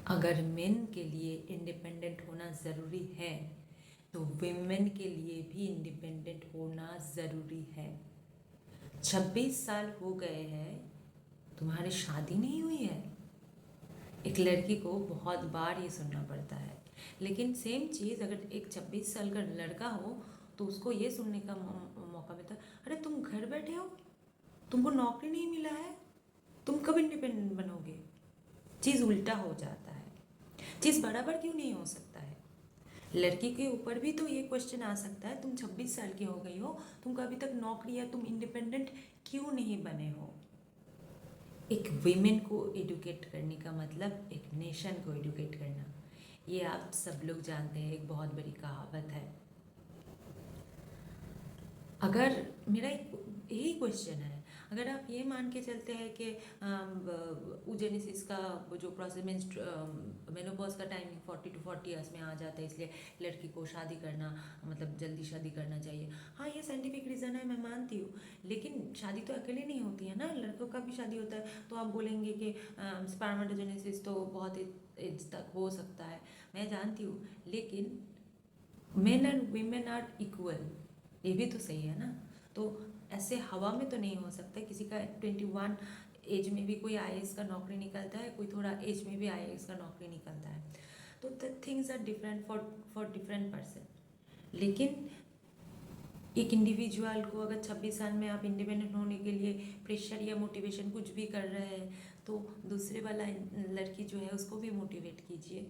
अगर मेन के लिए इंडिपेंडेंट होना ज़रूरी है तो विमेन के लिए भी इंडिपेंडेंट होना ज़रूरी है। 26 साल हो गए हैं, तुम्हारी शादी नहीं हुई है। एक लड़की को बहुत बार ये सुनना पड़ता है, लेकिन सेम चीज़ अगर एक 26 साल का लड़का हो तो उसको ये सुनने का मौका मिलता है, अरे तुम घर बैठे हो, तुमको नौकरी नहीं मिला है, तुम कब इंडिपेंडेंट बनोगे। चीज़ उल्टा हो जाता है। चीज़ बराबर क्यों नहीं हो सकता है। लड़की के ऊपर भी तो ये क्वेश्चन आ सकता है, तुम 26 साल की हो गई हो, तुमको अभी तक नौकरी या तुम इंडिपेंडेंट क्यों नहीं बने हो। एक वीमेन को एडुकेट करने का मतलब एक नेशन को एडुकेट करना, ये आप सब लोग जानते हैं, एक बहुत बड़ी कहावत है। अगर मेरा एक यही क्वेश्चन है, अगर आप ये मान के चलते हैं कि ऊजेनेसिस का जो प्रोसेस मेनोपॉज का टाइमिंग 40 to 40 ईयर्स में आ जाता है, इसलिए लड़की को शादी करना मतलब जल्दी शादी करना चाहिए। हाँ, ये साइंटिफिक रीज़न है, मैं मानती हूँ, लेकिन शादी तो अकेले नहीं होती है ना, लड़कों का भी शादी होता है। तो आप बोलेंगे कि स्पर्मेटोजेनेसिस तो बहुत एज तक हो सकता है, मैं जानती हूँ, लेकिन men and women are equal, ये भी तो सही है ना। तो ऐसे हवा में तो नहीं हो सकता। किसी का 21 एज में भी कोई आईएएस का नौकरी निकलता है, कोई थोड़ा एज में भी आईएएस का नौकरी निकलता है। तो the things are different for different person. लेकिन एक इंडिविजुअल को अगर 26 साल में आप इंडिपेंडेंट होने के लिए प्रेशर या मोटिवेशन कुछ भी कर रहे हैं, तो दूसरे वाला लड़की जो है उसको भी मोटिवेट कीजिए,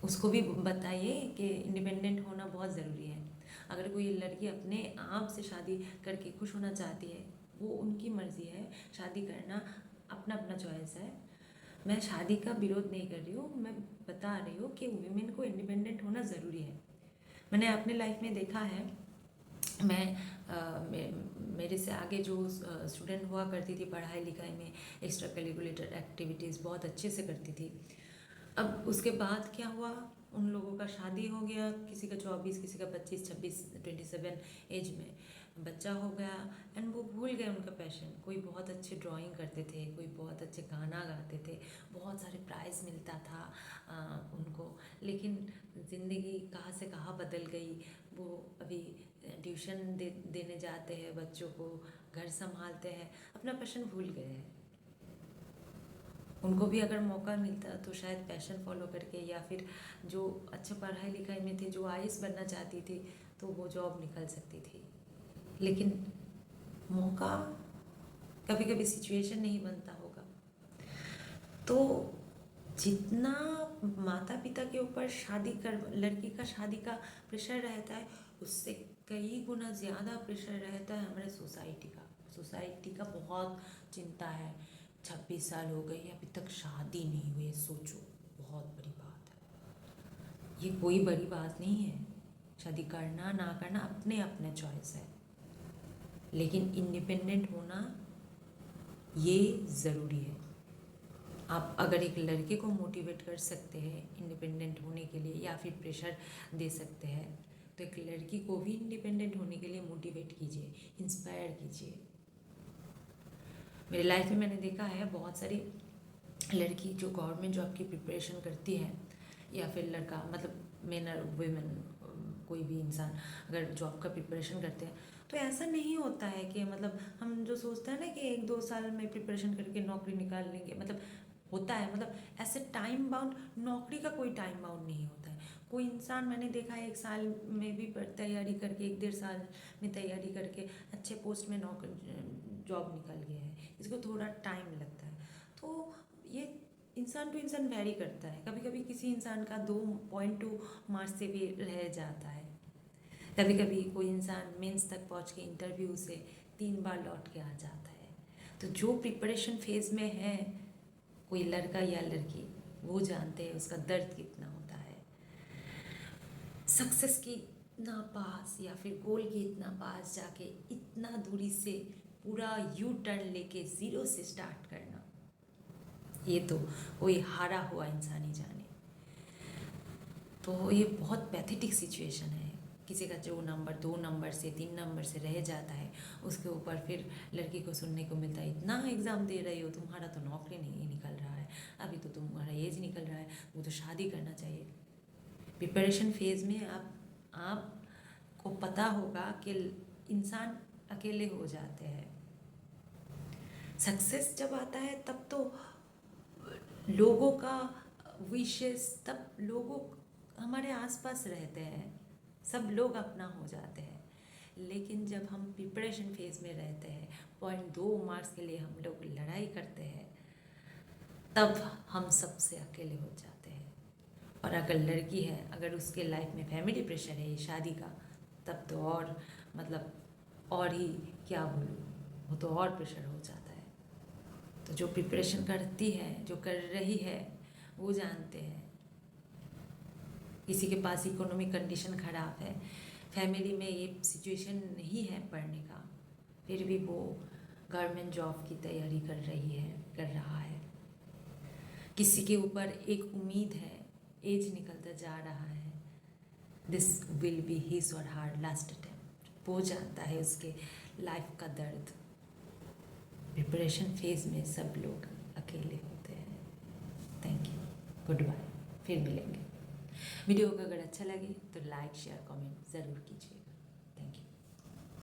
उसको भी बताइए कि इंडिपेंडेंट होना बहुत ज़रूरी है। अगर कोई लड़की अपने आप से शादी करके खुश होना चाहती है, वो उनकी मर्ज़ी है, शादी करना अपना अपना चॉइस है। मैं शादी का विरोध नहीं कर रही हूँ, मैं बता रही हूँ कि वुमेन को इंडिपेंडेंट होना ज़रूरी है। मैंने अपने लाइफ में देखा है, मेरे से आगे जो स्टूडेंट हुआ करती थी पढ़ाई लिखाई में, एक्स्ट्रा करिकुलर एक्टिविटीज़ बहुत अच्छे से करती थी। अब उसके बाद क्या हुआ, उन लोगों का शादी हो गया, किसी का 24, किसी का 25, 26, 27 एज में बच्चा हो गया, एंड वो भूल गए उनका पैशन। कोई बहुत अच्छे ड्राइंग करते थे, कोई बहुत अच्छे गाना गाते थे, बहुत सारे प्राइज़ मिलता था उनको, लेकिन ज़िंदगी कहाँ से कहाँ बदल गई। वो अभी ट्यूशन देने जाते हैं बच्चों को, घर संभालते हैं, अपना पैशन भूल गए हैं। उनको भी अगर मौका मिलता तो शायद पैशन फॉलो करके, या फिर जो अच्छा पढ़ाई लिखाई में थे, जो आईएएस बनना चाहती थी, तो वो जॉब निकल सकती थी। लेकिन मौका, कभी कभी सिचुएशन नहीं बनता होगा। तो जितना माता पिता के ऊपर लड़की का शादी का प्रेशर रहता है, उससे कई गुना ज़्यादा प्रेशर रहता है हमारे सोसाइटी का बहुत चिंता है। 26 साल हो गई, अभी तक शादी नहीं हुई है, सोचो, बहुत बड़ी बात है। ये कोई बड़ी बात नहीं है, शादी करना ना करना अपने अपने चॉइस है, लेकिन इंडिपेंडेंट होना ये ज़रूरी है। आप अगर एक लड़के को मोटिवेट कर सकते हैं इंडिपेंडेंट होने के लिए, या फिर प्रेशर दे सकते हैं, तो एक लड़की को भी इंडिपेंडेंट होने के लिए मोटिवेट कीजिए, इंस्पायर कीजिए। मेरे लाइफ में मैंने देखा है बहुत सारी लड़की जो गवर्नमेंट जॉब की प्रिपरेशन करती है, या फिर लड़का, मतलब मेन और वुमेन, कोई भी इंसान अगर जॉब का प्रिपरेशन करते हैं, तो ऐसा नहीं होता है कि मतलब हम जो सोचते हैं ना कि 1-2 साल में प्रिपरेशन करके नौकरी निकाल लेंगे, मतलब होता है, मतलब ऐसे टाइम बाउंड, नौकरी का कोई टाइम बाउंड नहीं होता है। कोई इंसान मैंने देखा है 1 साल में भी तैयारी करके, 1-1.5 साल में तैयारी करके अच्छे पोस्ट में नौकरी जॉब निकल गया है, इसको थोड़ा टाइम लगता है। तो ये इंसान टू इंसान वैरी करता है, कभी कभी किसी इंसान का 2.2 मार्क्स से भी रह जाता है, कभी कभी कोई इंसान मेंस तक पहुंच के इंटरव्यू से 3 बार लौट के आ जाता है। तो जो प्रिपरेशन फेज़ में है कोई लड़का या लड़की, वो जानते हैं उसका दर्द कितना होता है। सक्सेस की इतना पास, या फिर गोल के इतना पास जाके इतना दूरी से पूरा यू टर्न लेके ज़ीरो से स्टार्ट करना, ये तो कोई हारा हुआ इंसान ही जाने। तो ये बहुत पैथेटिक सिचुएशन है। किसी का जो नंबर 2 नंबर से 3 नंबर से रह जाता है, उसके ऊपर फिर लड़की को सुनने को मिलता है, इतना एग्ज़ाम दे रही हो, तुम्हारा तो नौकरी नहीं निकल रहा है, अभी तो तुम्हारा एज निकल रहा है वो तो शादी करना चाहिए। प्रिपरेशन फेज़ में आपको पता होगा कि इंसान अकेले हो जाते हैं। सक्सेस जब आता है तब तो लोगों का विशेस, तब लोगों हमारे आसपास रहते हैं, सब लोग अपना हो जाते हैं। लेकिन जब हम प्रिपरेशन फेज़ में रहते हैं, 0.2 मार्क्स के लिए हम लोग लड़ाई करते हैं, तब हम सबसे अकेले हो जाते हैं। और अगर लड़की है, अगर उसके लाइफ में फैमिली प्रेशर है शादी का, तब तो और मतलब और ही क्या बोलूँ, वो तो और प्रेशर हो जाता है। तो जो प्रिपरेशन करती है, जो कर रही है, वो जानते हैं। किसी के पास इकोनॉमिक कंडीशन ख़राब है, फैमिली में ये सिचुएशन नहीं है पढ़ने का, फिर भी वो गवर्नमेंट जॉब की तैयारी कर रहा है। किसी के ऊपर एक उम्मीद है, एज निकलता जा रहा है, दिस विल बी हिज और हर लास्ट अटेम्प्ट। वो जानता है उसके लाइफ का दर्द। प्रिपरेशन फेज में सब लोग अकेले होते हैं। थैंक यू, गुड बाय, फिर मिलेंगे। वीडियो को अगर अच्छा लगे तो लाइक शेयर कमेंट ज़रूर कीजिए।